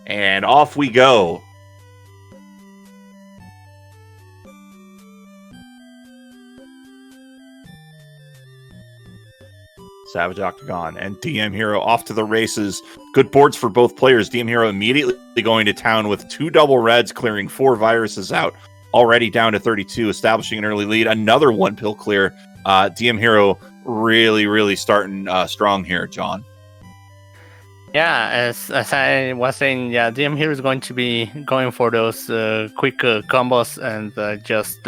And off we go. Savage Octagon and dmhero off to the races. Good boards for both players. dmhero immediately going to town with 2 double reds, clearing 4 viruses out. Already down to 32, establishing an early lead. Another 1 pill clear. dmhero really starting strong here, John. Yeah, as I was saying, yeah, dmhero is going to be going for those quick combos and just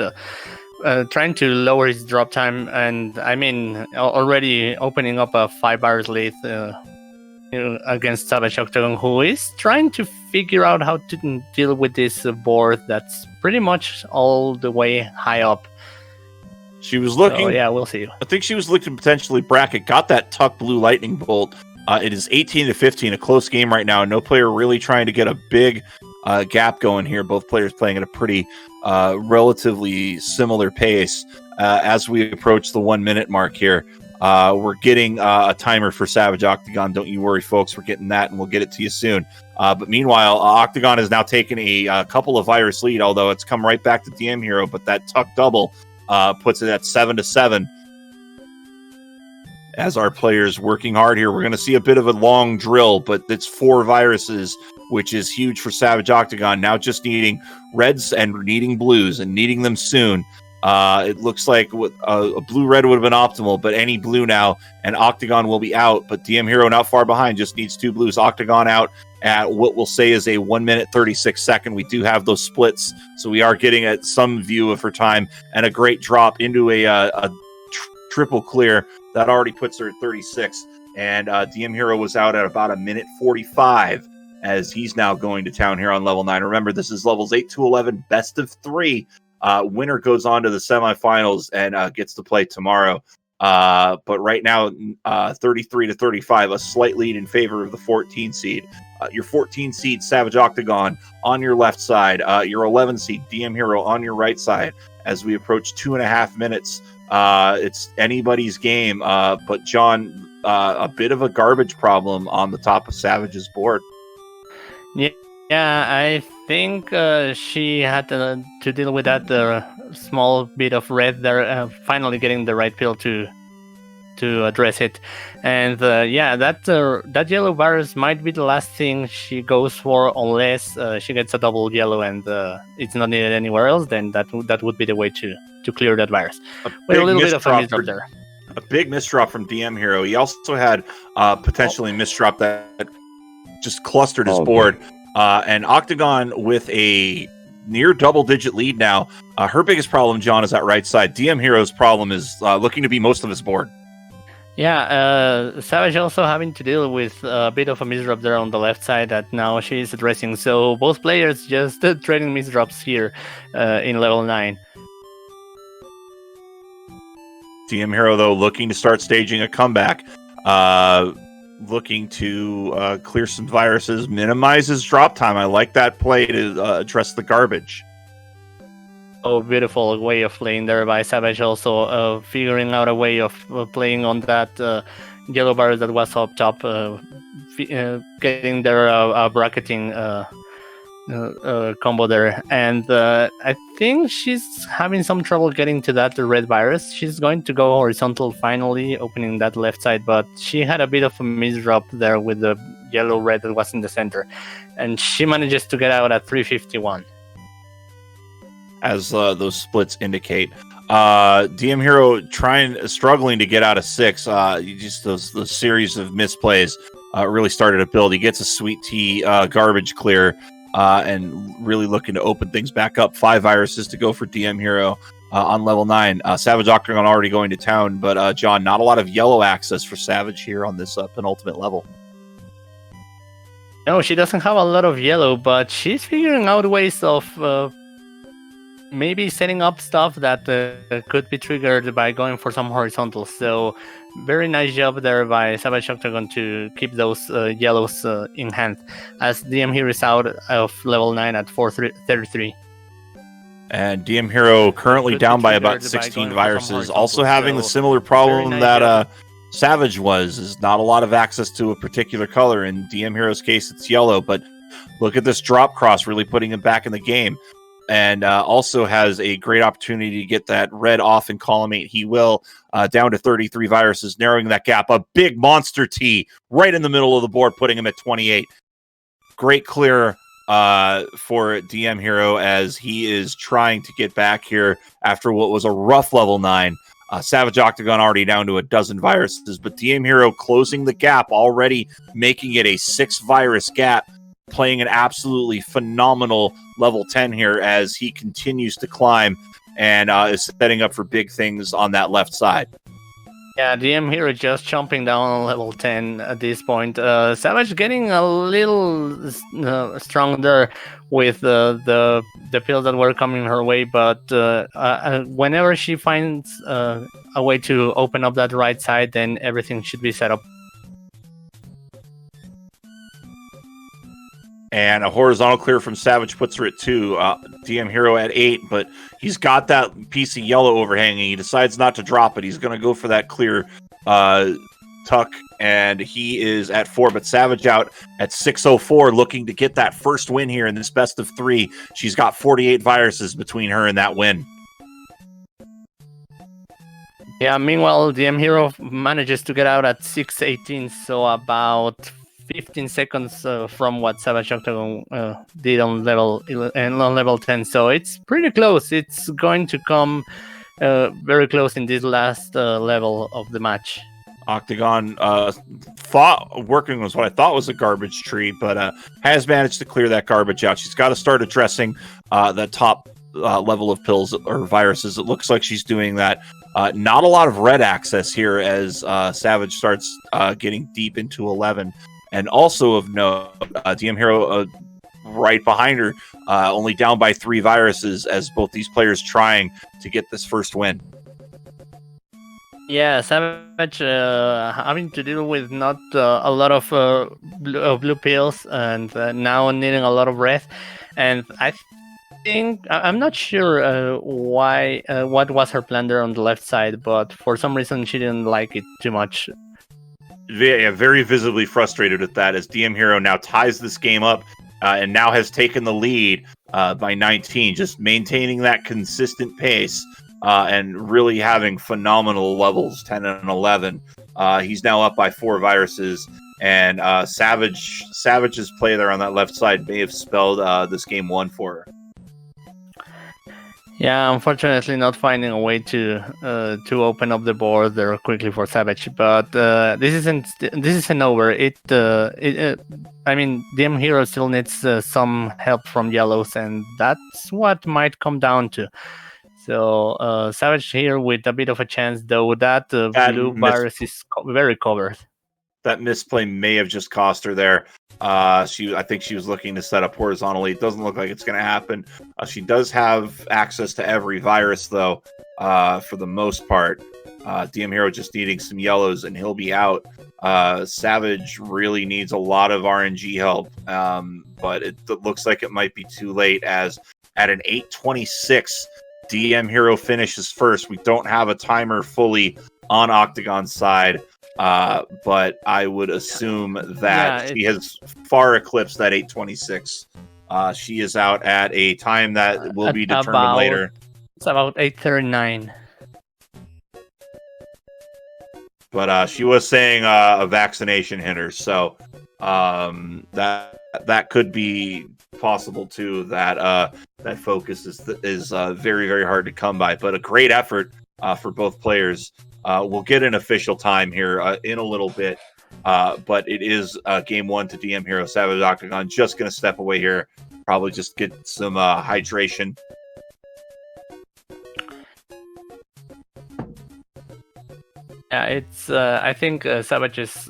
trying to lower his drop time, and I mean already opening up a 5 bars lead against Savage Octagon, who is trying to figure out how to deal with this board that's pretty much all the way high up. She was looking. So, yeah, we'll see. I think she was looking to potentially bracket. Got that tuck blue lightning bolt. It is 18-15, a close game right now. No player really trying to get a big gap going here. Both players playing at a pretty relatively similar pace as we approach the 1 minute mark here. We're getting a timer for Savage Octagon. Don't you worry, folks. We're getting that, and we'll get it to you soon. But meanwhile, Octagon has now taken a couple of virus lead, although it's come right back to dmhero. But that tuck double puts it at 7-7. As our players working hard here, we're going to see a bit of a long drill, but it's 4 viruses, which is huge for Savage Octagon. Now just needing reds and needing blues, and needing them soon. It looks like a blue-red would have been optimal, but any blue now, and Octagon will be out. But dmhero not far behind, just needs 2 blues. Octagon out at what we'll say is a 1 minute 36 second. We do have those splits, so we are getting at some view of her time, and a great drop into a triple clear. That already puts her at 36, and dmhero was out at about 1 minute 45 as he's now going to town here on level 9. Remember, this is levels 8 to 11, best of 3. Winner goes on to the semifinals and gets to play tomorrow. But right now, 33-35, a slight lead in favor of the 14 seed. Your 14 seed, Savage Octagon, on your left side. Your 11 seed, dmhero, on your right side. As we approach 2.5 minutes, it's anybody's game. But John, a bit of a garbage problem on the top of Savage's board. Yeah, I think she had to deal with that small bit of red there, finally getting the right pill to address it. And yeah, that yellow virus might be the last thing she goes for, unless she gets a double yellow and it's not needed anywhere else. Then that would be the way to clear that virus. With a little bit of a misdrop there. A big misdrop from dmhero. He also had potentially misdrop that just clustered his board. And Octagon with a near double-digit lead now. Her biggest problem, John, is that right side. dmhero's problem is looking to be most of his board. Yeah, Savage also having to deal with a bit of a misdrop there on the left side that now she's addressing. So both players just trading misdrops here in level 9. dmhero, though, looking to start staging a comeback. Looking to clear some viruses, minimize his drop time. I like that play to address the garbage. Oh, beautiful way of playing there by Savage, also figuring out a way of playing on that yellow virus that was up top, getting their bracketing combo there. And I think she's having some trouble getting to that red virus. She's going to go horizontal finally, opening that left side, but she had a bit of a misdrop there with the yellow red that was in the center, and she manages to get out at 351. As those splits indicate, dmhero struggling to get out of 6. Just those series of misplays really started to build. He gets a sweet tea garbage clear. And really looking to open things back up. 5 viruses to go for dmhero on level 9. Savage Octagon already going to town, but John, not a lot of yellow access for Savage here on this penultimate level. No, she doesn't have a lot of yellow, but she's figuring out ways of maybe setting up stuff that could be triggered by going for some horizontals. So very nice job there by Savage Octagon to keep those yellows in hand, as dmhero is out of level 9 at 433. And dmhero currently down by about 16 viruses, also having the similar problem that Savage is not a lot of access to a particular color. In dmhero's case, it's yellow, but Look at this drop cross, really putting him back in the game. And also has a great opportunity to get that red off in column 8. He will down to 33 viruses, narrowing that gap. A big monster T right in the middle of the board, putting him at 28. Great clear for dmhero as he is trying to get back here after what was a rough level 9. Savage Octagon already down to a dozen viruses, but dmhero closing the gap, already making it a 6 virus gap, playing an absolutely phenomenal level 10 here as he continues to climb and is setting up for big things on that left side. Yeah, dmhero just jumping down on level 10 at this point. Savage getting a little stronger with the pills that were coming her way, but whenever she finds a way to open up that right side, then everything should be set up. And a horizontal clear from Savage puts her at 2. dmhero at 8, but he's got that piece of yellow overhanging. He decides not to drop it. He's going to go for that clear tuck, and he is at 4. But Savage out at 6:04, looking to get that first win here in this best of 3. She's got 48 viruses between her and that win. Yeah, meanwhile, dmhero manages to get out at 6:18, so about 15 seconds from what Savage Octagon did on level 10, so it's pretty close. It's going to come very close in this last level of the match. Octagon thought working was what I thought was a garbage tree, but has managed to clear that garbage out. She's got to start addressing the top level of pills or viruses. It looks like she's doing that. Not a lot of red access here as Savage starts getting deep into 11. And also of note, dmhero right behind her, only down by 3 viruses as both these players trying to get this first win. Yeah, Savage having to deal with not a lot of blue pills and now needing a lot of red. And I think, I'm not sure why, what was her plan there on the left side, but for some reason she didn't like it too much. Yeah, very visibly frustrated with that as dmhero now ties this game up and now has taken the lead by 19, just maintaining that consistent pace and really having phenomenal levels 10 and 11. He's now up by 4 viruses, and Savage's play there on that left side may have spelled this game 1 for her. Yeah, unfortunately, not finding a way to open up the board there quickly for Savage. But this isn't over. I mean, dmhero still needs some help from yellows, and that's what might come down to. So Savage here with a bit of a chance, though that blue virus is very covered. That misplay may have just cost her there. I think she was looking to set up horizontally. It doesn't look like it's going to happen. She does have access to every virus, though, for the most part. dmhero just needing some yellows, and he'll be out. Savage really needs a lot of RNG help, but it looks like it might be too late, as at an 8:26, dmhero finishes first. We don't have a timer fully on Octagon's side. But I would assume that she has far eclipsed that 8:26. She is out at a time that will be determined later. It's about 8:39. But she was saying a vaccination hitter, so that could be possible too. That focus is very, very hard to come by. But a great effort for both players. We'll get an official time here in a little bit, but it is game 1 to dmhero. Savage Octagon just going to step away here, probably just get some hydration. Yeah, it's. I think Savage's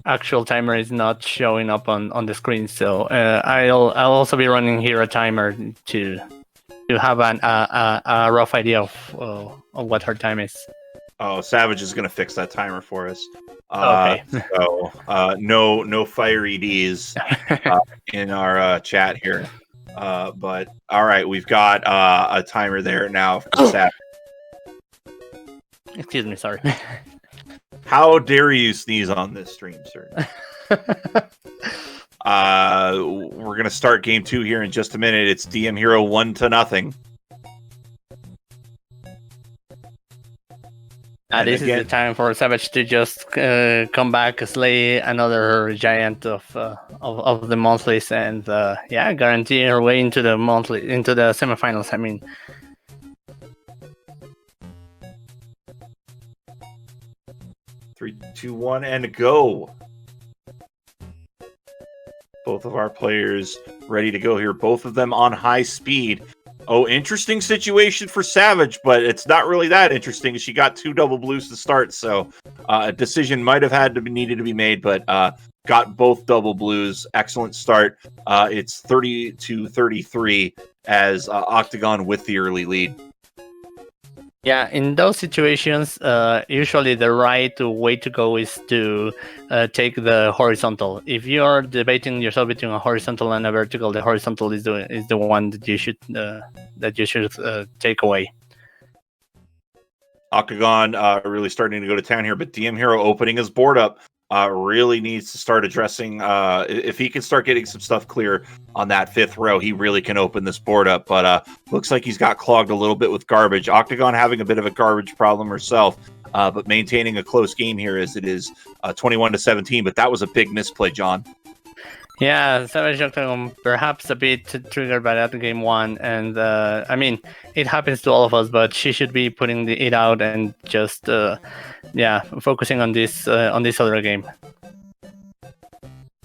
actual timer is not showing up on the screen, so I'll also be running here a timer to have a rough idea of what her time is. Oh, Savage is going to fix that timer for us. Okay. So no fiery Ds in our chat here. But all right, we've got a timer there now for Savage. Excuse me, sorry. How dare you sneeze on this stream, sir? We're going to start game 2 here in just a minute. It's dmhero 1-0. This is the time for Savage to just come back, slay another giant of the monthlies, and guarantee her way into the semifinals. I mean, 3, 2, 1, and go. Both of our players ready to go here. Both of them on high speed. Oh, interesting situation for Savage, but it's not really that interesting. She got 2 double blues to start, so a decision might have needed to be made, but got both double blues. Excellent start. It's 30-33 as Octagon with the early lead. Yeah, in those situations, usually the right way to go is to take the horizontal. If you are debating yourself between a horizontal and a vertical, the horizontal is the one that you should take away. Octagon really starting to go to town here, but dmhero opening his board up. Really needs to start addressing, if he can start getting some stuff clear on that 5th row, he really can open this board up, but looks like he's got clogged a little bit with garbage. Octagon having a bit of a garbage problem herself, but maintaining a close game here as it is 21-17, but that was a big misplay, John. Yeah, Savage Octagon perhaps a bit triggered by that game 1, and I mean, it happens to all of us, but she should be putting it out and just focusing on this other game.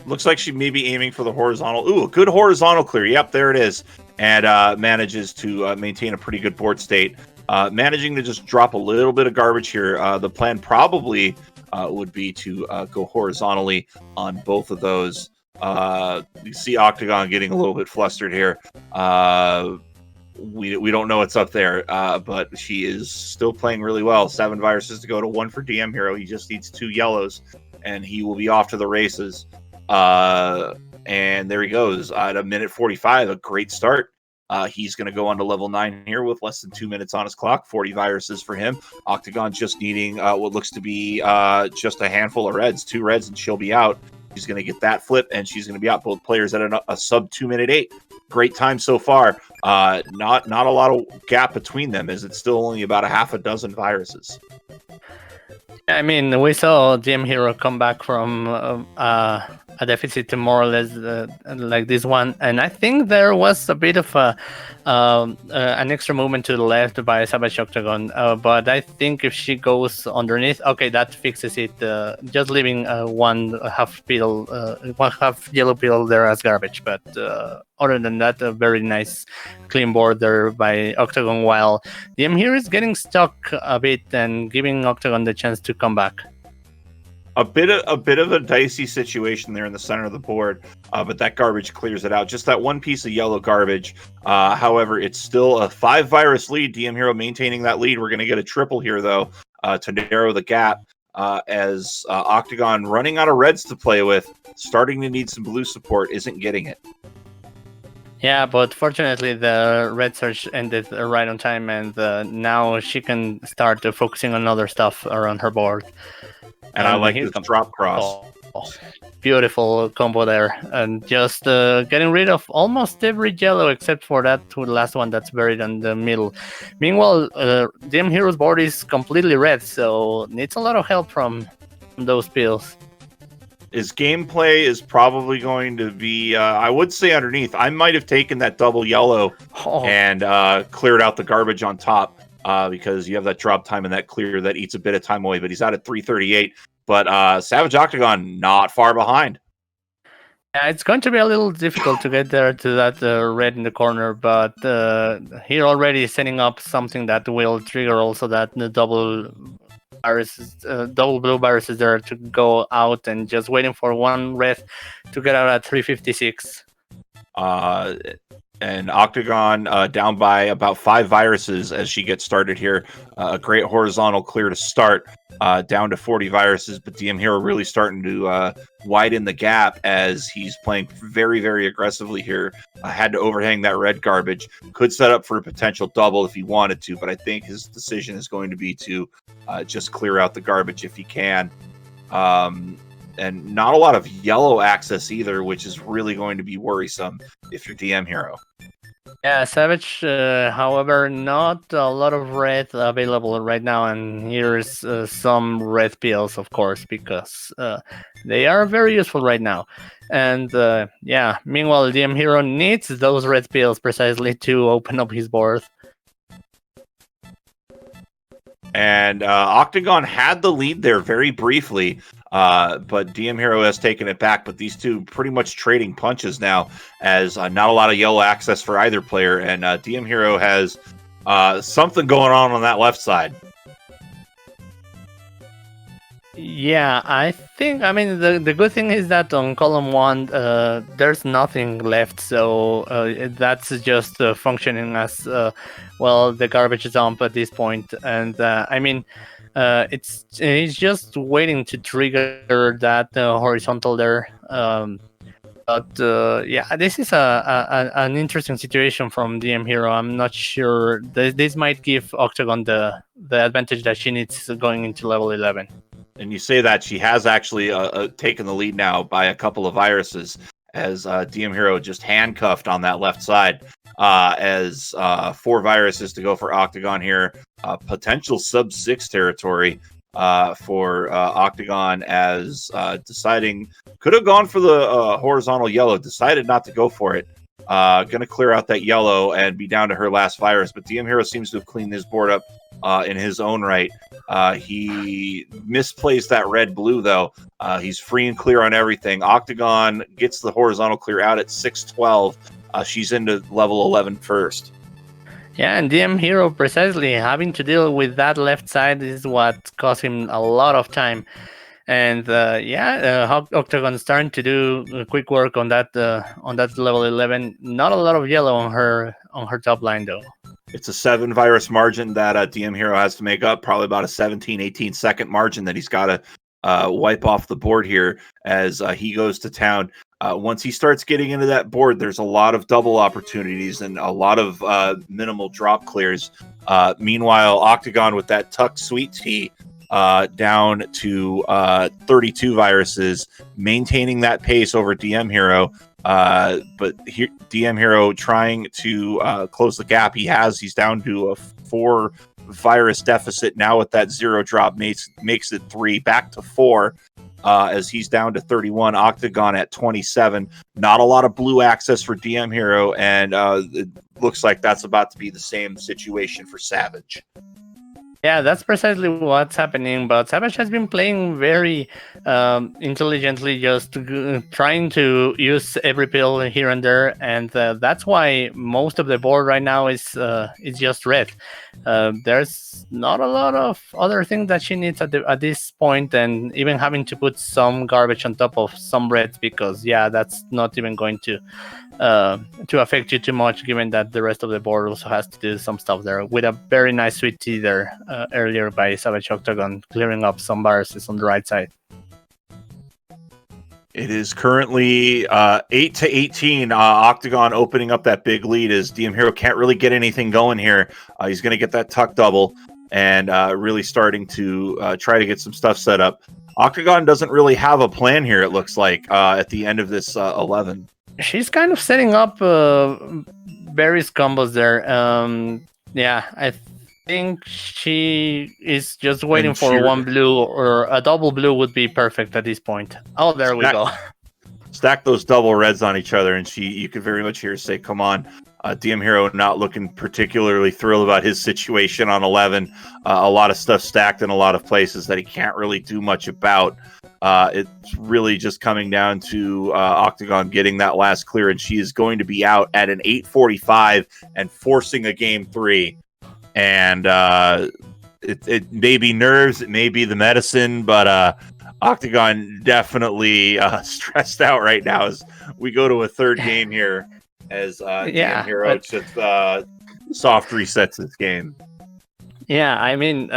Looks like she may be aiming for the horizontal. Ooh, a good horizontal clear. Yep, there it is, and manages to maintain a pretty good board state. Managing to just drop a little bit of garbage here. The plan probably would be to go horizontally on both of those. You see Octagon getting a little bit flustered here. We don't know what's up there, but she is still playing really well. 7 viruses to go to 1 for dmhero. He just needs 2 yellows, and he will be off to the races. And there he goes at 1:45. A great start. He's going to go on to level 9 here with less than 2 minutes on his clock. 40 viruses for him. Octagon just needing what looks to be just a handful of reds. 2 reds, and she'll be out. She's going to get that flip, and she's going to be out. Both players at a sub 2-minute 8. Great time so far. Not a lot of gap between them, as it's still only about a half a dozen viruses. I mean, we saw dmhero come back from a deficit to more or less like this one, and I think there was a bit of an extra movement to the left by Savage Octagon, but I think if she goes underneath, okay, that fixes it. Just leaving one half yellow pill there as garbage, but other than that, a very nice clean board there by Octagon, while dmhero is getting stuck a bit and giving Octagon the chance to come back. A bit of a dicey situation there in the center of the board, but that garbage clears it out. Just that one piece of yellow garbage. However, it's still a 5 virus lead. dmhero maintaining that lead. We're going to get a triple here, though, to narrow the gap, as Octagon running out of reds to play with, starting to need some blue support, isn't getting it. Yeah, but fortunately the red surge ended right on time, and now she can start focusing on other stuff around her board. And I like this drop cross. Beautiful combo there, and just getting rid of almost every yellow except for that last one that's buried in the middle. Meanwhile, dmhero's board is completely red, so needs a lot of help from those pills. His gameplay is probably going to be, I would say, underneath. I might have taken that double yellow and cleared out the garbage on top, because you have that drop time and that clear that eats a bit of time away. But he's out at 3:38. But Savage Octagon not far behind. Yeah, it's going to be a little difficult to get there to that red in the corner, but here already setting up something that will trigger also that the double blue viruses there to go out, and just waiting for one red to get out at 3:56. And Octagon down by about 5 viruses as she gets started here. A great horizontal clear to start, down to 40 viruses, but dmhero really starting to widen the gap as he's playing very, very aggressively here. Had to overhang that red garbage. Could set up for a potential double if he wanted to, but I think his decision is going to be to just clear out the garbage if he can. and not a lot of yellow access either, which is really going to be worrisome if you're DM Hero. Yeah, Savage, however, not a lot of red available right now, and here's some red pills, of course, because they are very useful right now. And yeah, meanwhile, DM Hero needs those red pills precisely to open up his board. And Octagon had the lead there very briefly, but DM Hero has taken it back. But these two pretty much trading punches now, as not a lot of yellow access for either player. And DM Hero has something going on that left side. Yeah, I mean, the good thing is that on column 1, there's nothing left, so that's just functioning as, well, the garbage dump at this point. And I mean, it's just waiting to trigger that horizontal there. But yeah, this is an interesting situation from DM Hero. I'm not sure. This might give Octagon the advantage that she needs going into level 11. And you say that she has actually taken the lead now by a couple of viruses, as DM Hero just handcuffed on that left side, as 4 viruses to go for Octagon here. Potential sub-6 territory for Octagon, as deciding, could have gone for the horizontal yellow, decided not to go for it. Going to clear out that yellow and be down to her last virus, but DM Hero seems to have cleaned his board up in his own right. He misplaced that red-blue, though. He's free and clear on everything. Octagon gets the horizontal clear out at 612. She's into level 11 first. Yeah, and DM Hero precisely having to deal with that left side is what cost him a lot of time. And yeah, Octagon starting to do quick work on that level 11. Not a lot of yellow on her top line, though. It's a 7 virus margin that DM Hero has to make up, probably about a 17-18 second margin that he's got to wipe off the board here as he goes to town. Once he starts getting into that board, there's a lot of double opportunities and a lot of minimal drop clears. Meanwhile, Octagon with that tuck sweet tea down to 32 viruses, maintaining that pace over DM Hero. But here, DM Hero trying to close the gap. He's down to a 4 virus deficit now with that 0 drop, makes it 3, back to 4. As he's down to 31, Octagon at 27. Not a lot of blue access for DM Hero, and it looks like that's about to be the same situation for Savage. Yeah, that's precisely what's happening, but Savage has been playing very intelligently, just trying to use every pill here and there, and that's why most of the board right now is just red. There's not a lot of other things that she needs at this point, and even having to put some garbage on top of some reds, because yeah, that's not even going to affect you too much, given that the rest of the board also has to do some stuff there, with a very nice sweet tea there earlier by Savage Octagon, clearing up some viruses on the right side. It is currently 8-18. Octagon opening up that big lead, as DM Hero can't really get anything going here. He's going to get that tuck double and really starting to try to get some stuff set up. Octagon doesn't really have a plan here, it looks like, at the end of this 11. She's kind of setting up various combos there. Yeah, I think she is just waiting for one blue, or a double blue would be perfect at this point. Oh, there we go. Stack those double reds on each other, and you could very much hear her say, come on. DM Hero not looking particularly thrilled about his situation on 11. A lot of stuff stacked in a lot of places that he can't really do much about. It's really just coming down to Octagon getting that last clear, and she is going to be out at an 8:45 and forcing a game 3. And it may be nerves, it may be the medicine, but Octagon definitely stressed out right now as we go to a third game here, as DM Hero just soft resets this game. Yeah, I mean,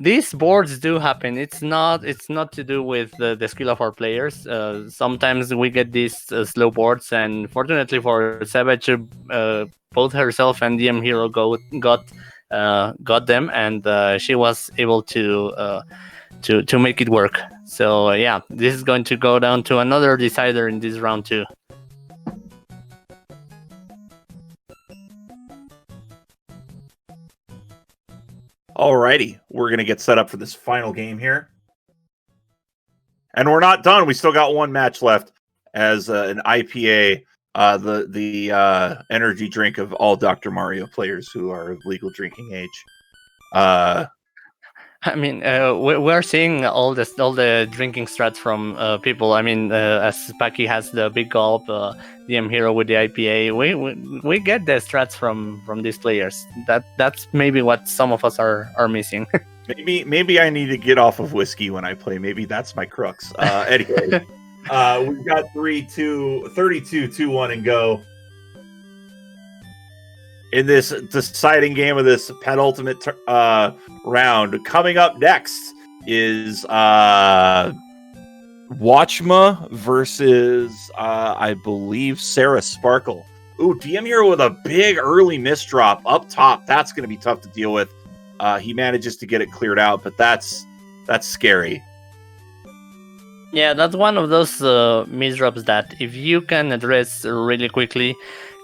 these boards do happen. It's not to do with the skill of our players. Sometimes we get these slow boards, and fortunately for Savage, both herself and DM Hero got them, and she was able to to make it work. So yeah, this is going to go down to another decider in this round 2. Alrighty, we're gonna get set up for this final game here, and we're not done. We still got one match left as an IPA, the energy drink of all Dr. Mario players who are of legal drinking age. I mean, we're seeing all the drinking strats from people. I mean, as Paki has the big gulp, dmhero with the IPA. We get the strats from these players. That's maybe what some of us are missing. Maybe I need to get off of whiskey when I play. Maybe that's my crux. Anyway, we've got 32, 2-1 and go. In this deciding game of this penultimate round. Coming up next is Watchma versus I believe Sarah Sparkle. Ooh, dmhero with a big early misdrop up top. That's going to be tough to deal with. He manages to get it cleared out, but that's scary. Yeah, that's one of those misdrops that if you can address really quickly,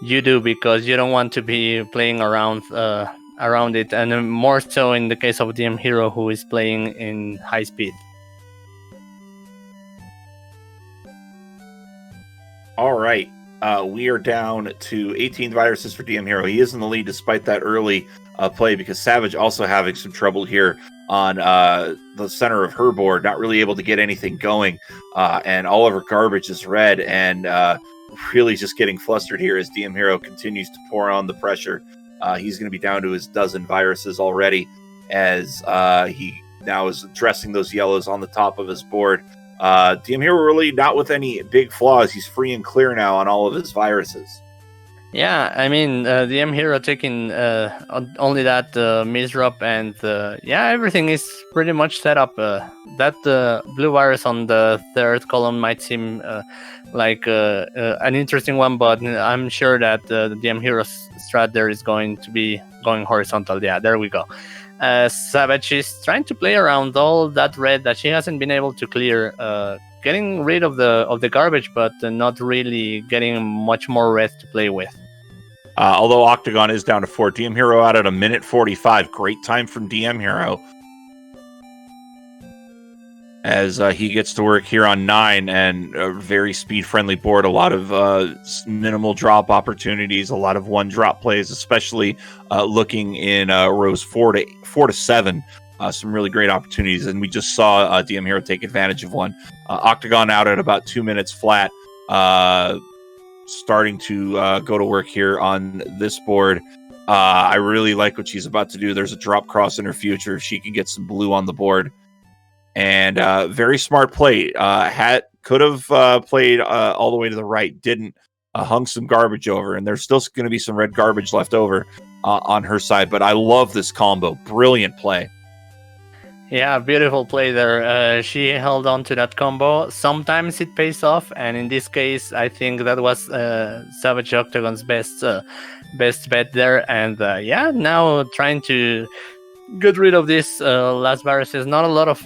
you do, because you don't want to be playing around it, and more so in the case of dmhero, who is playing in high speed. All right, we are down to 18 viruses for dmhero. He is in the lead despite that early play, because Savage also having some trouble here on the center of her board, not really able to get anything going, and all of her garbage is red, and really just getting flustered here as dmhero continues to pour on the pressure. He's going to be down to his dozen viruses already, as he now is addressing those yellows on the top of his board. dmhero really not with any big flaws. He's free and clear now on all of his viruses. Yeah, I mean, dmhero taking only that misdrop, and everything is pretty much set up. That blue virus on the third column might seem like an interesting one, but I'm sure that the dmhero strat there is going to be going horizontal. Yeah, there we go. Savage is trying to play around all that red that she hasn't been able to clear, getting rid of the garbage, but not really getting much more red to play with. Although Octagon is down to 4, dmhero out at 1:45. Great time from dmhero as he gets to work here on 9, and a very speed-friendly board. A lot of minimal drop opportunities, a lot of one-drop plays, especially looking in rows 4 to 7. Some really great opportunities, and we just saw dmhero take advantage of one. Octagon out at about 2 minutes flat. Starting to go to work here on this board. I really like what she's about to do. There's a drop cross in her future. She can get some blue on the board. And very smart play. Could have played all the way to the right. Didn't. Hung some garbage over. And there's still going to be some red garbage left over on her side. But I love this combo. Brilliant play. Yeah, beautiful play there. She held on to that combo. Sometimes it pays off, and in this case, I think that was Savage Octagon's best bet there. And now trying to get rid of this last viruses. Not a lot of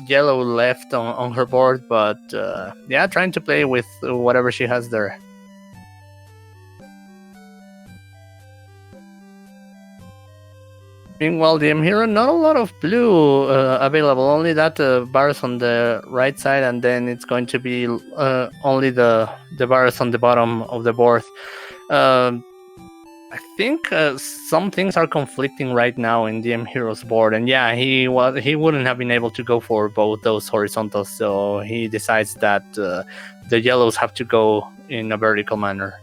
yellow left on her board, but trying to play with whatever she has there. Meanwhile, dmhero, not a lot of blue available. Only that virus on the right side, and then it's going to be only the virus on the bottom of the board. I think some things are conflicting right now in dmhero's board, and he wouldn't have been able to go for both those horizontals, so he decides that the yellows have to go in a vertical manner.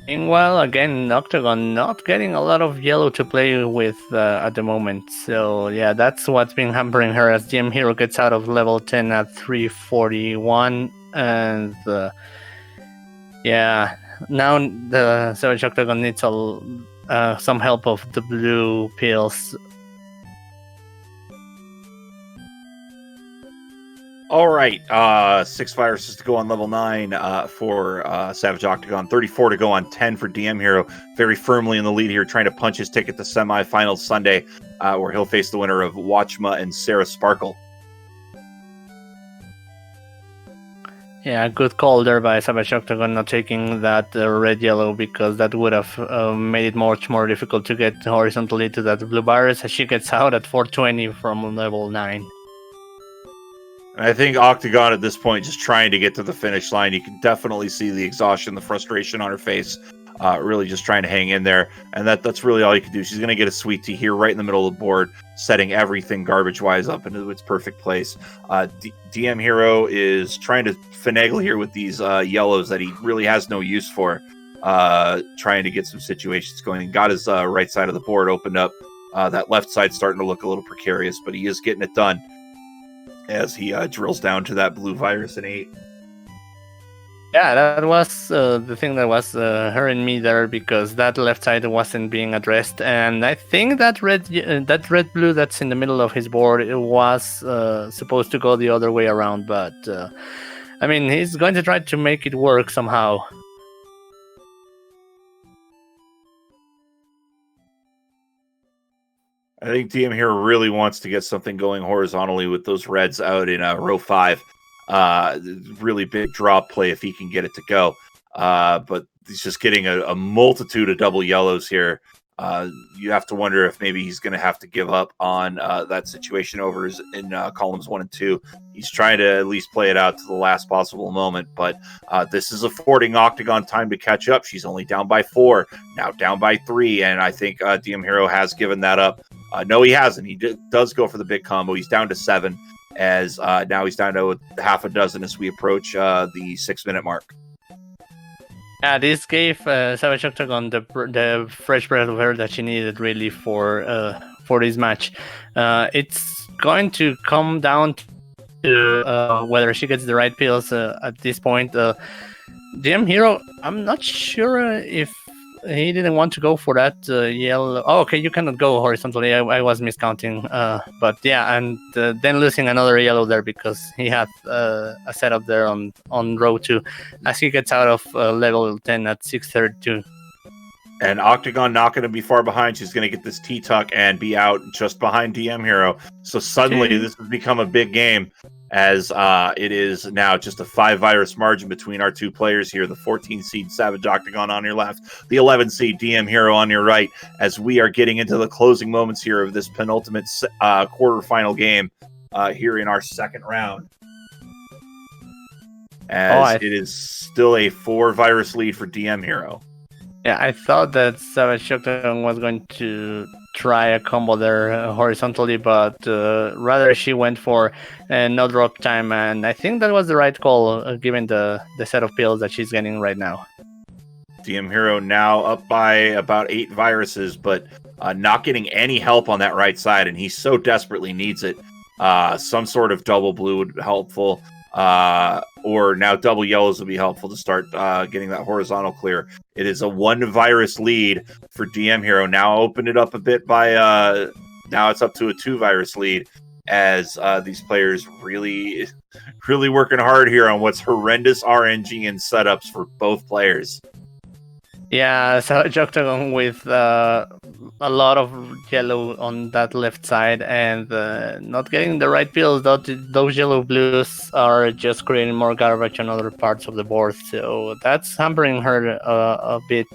Meanwhile, again, Octagon not getting a lot of yellow to play with at the moment. So that's what's been hampering her, as dmhero gets out of level 10 at 341. And now the Savage Octagon needs some help of the blue pills. All right, 6 viruses to go on level 9 for Savage Octagon, 34 to go on 10 for dmhero. Very firmly in the lead here, trying to punch his ticket to semifinals Sunday, where he'll face the winner of Watchma and Sarah Sparkle. Yeah, good call there by Savage Octagon not taking that red-yellow, because that would have made it much more difficult to get horizontally to that blue virus as she gets out at 420 from level 9. I think Octagon at this point just trying to get to the finish line. You can definitely see the exhaustion, the frustration on her face, really just trying to hang in there. And that's really all you can do. She's going to get a sweet tea here right in the middle of the board, setting everything garbage-wise up into its perfect place. dmhero is trying to finagle here with these yellows that he really has no use for, trying to get some situations going. He got his right side of the board opened up. That left side starting to look a little precarious, but he is getting it done as he drills down to that blue virus in 8. Yeah, that was the thing that was hurting me there, because that left side wasn't being addressed, and I think that red blue that's in the middle of his board, it was supposed to go the other way around, but I mean, he's going to try to make it work somehow. I think dmhero really wants to get something going horizontally with those reds out in row 5. Really big draw play if he can get it to go. But he's just getting a multitude of double yellows here. You have to wonder if maybe he's going to have to give up on that situation over in columns 1 and 2. He's trying to at least play it out to the last possible moment, but this is affording Octagon time to catch up. She's only down by 4, now down by 3, and I think dmhero has given that up. No, he hasn't. He does go for the big combo. He's down to 7, as now he's down to half a dozen as we approach the 6-minute mark. Yeah, this gave Savage Octagon the fresh breath of air that she needed really for this match. It's going to come down to whether she gets the right pills at this point. dmhero, I'm not sure if he didn't want to go for that yellow. Oh, okay, you cannot go horizontally. I was miscounting. But yeah, and then losing another yellow there because he had a setup there on row 2 as he gets out of level 10 at 632. And Octagon not going to be far behind. She's going to get this T-Tuck and be out just behind dmhero. So suddenly this has become a big game, as it is now just a 5-virus margin between our two players here. The 14 seed Savage Octagon on your left, the 11 seed dmhero on your right, as we are getting into the closing moments here of this penultimate quarterfinal game here in our second round. As it is still a 4-virus lead for dmhero. Yeah, I thought that Savage Octagon was going to try a combo there horizontally, but rather she went for no drop time, and I think that was the right call given the set of pills that she's getting right now. dmhero now up by about 8 viruses, but not getting any help on that right side, and he so desperately needs it. Some sort of double blue would be helpful. Or now double yellows would be helpful to start getting that horizontal clear. It is a 1-virus lead for dmhero. Now open it up a bit by now it's up to a 2-virus lead, as these players really working hard here on what's horrendous RNG and setups for both players. Yeah, Savage Octagon with a lot of yellow on that left side and not getting the right pills. Those yellow blues are just creating more garbage on other parts of the board, so that's hampering her a bit.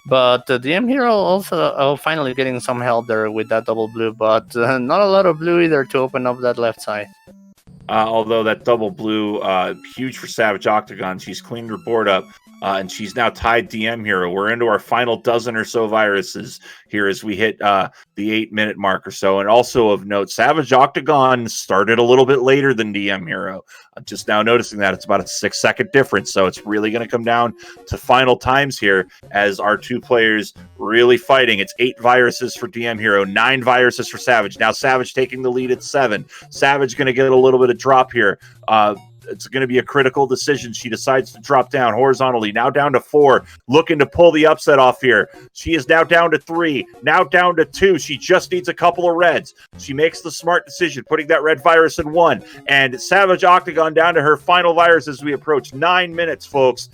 But the dmhero also finally getting some help there with that double blue, but not a lot of blue either to open up that left side. Although that double blue, huge for Savage Octagon. She's cleaned her board up. And she's now tied dmhero. We're into our final dozen or so viruses here as we hit the 8-minute mark or so. And also of note, Savage Octagon started a little bit later than dmhero. I'm just now noticing that it's about a 6-second difference. So it's really going to come down to final times here as our two players really fighting. It's 8 viruses for dmhero, 9 viruses for Savage. Now Savage taking the lead at 7. Savage going to get a little bit of drop here. it's going to be a critical decision. She decides to drop down horizontally, now down to 4, looking to pull the upset off here. She is now down to 3, now down to 2. She just needs a couple of reds. She makes the smart decision, putting that red virus in 1, and Savage Octagon down to her final virus as we approach 9 minutes, folks.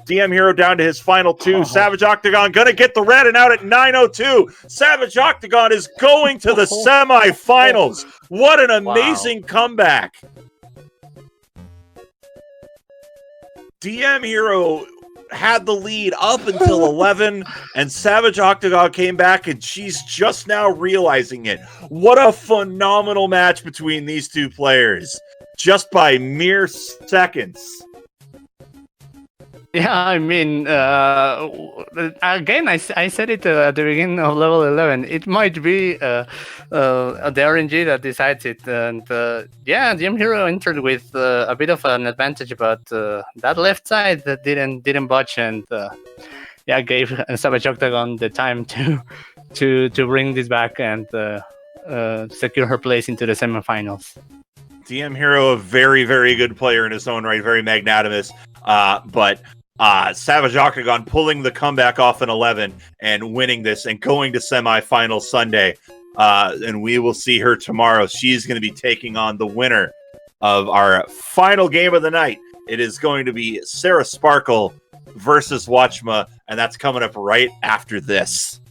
dmhero down to his final 2. Savage Octagon going to get the red and out at 9:02. Savage Octagon is going to the semifinals. What an amazing comeback. dmhero had the lead up until 11, and Savage Octagon came back, and she's just now realizing it. What a phenomenal match between these two players, just by mere seconds. Yeah, I mean, again, I said it at the beginning of level 11. It might be the RNG that decides it, and yeah, dmhero entered with a bit of an advantage, but that left side that didn't budge, and yeah, gave Savage Octagon the time to bring this back and secure her place into the semifinals. dmhero, a very, very good player in his own right, very magnanimous, but Savage Octagon pulling the comeback off in 11 and winning this and going to semifinal Sunday. And we will see her tomorrow. She's going to be taking on the winner of our final game of the night. It is going to be Sarah Sparkle versus Watchma, and that's coming up right after this.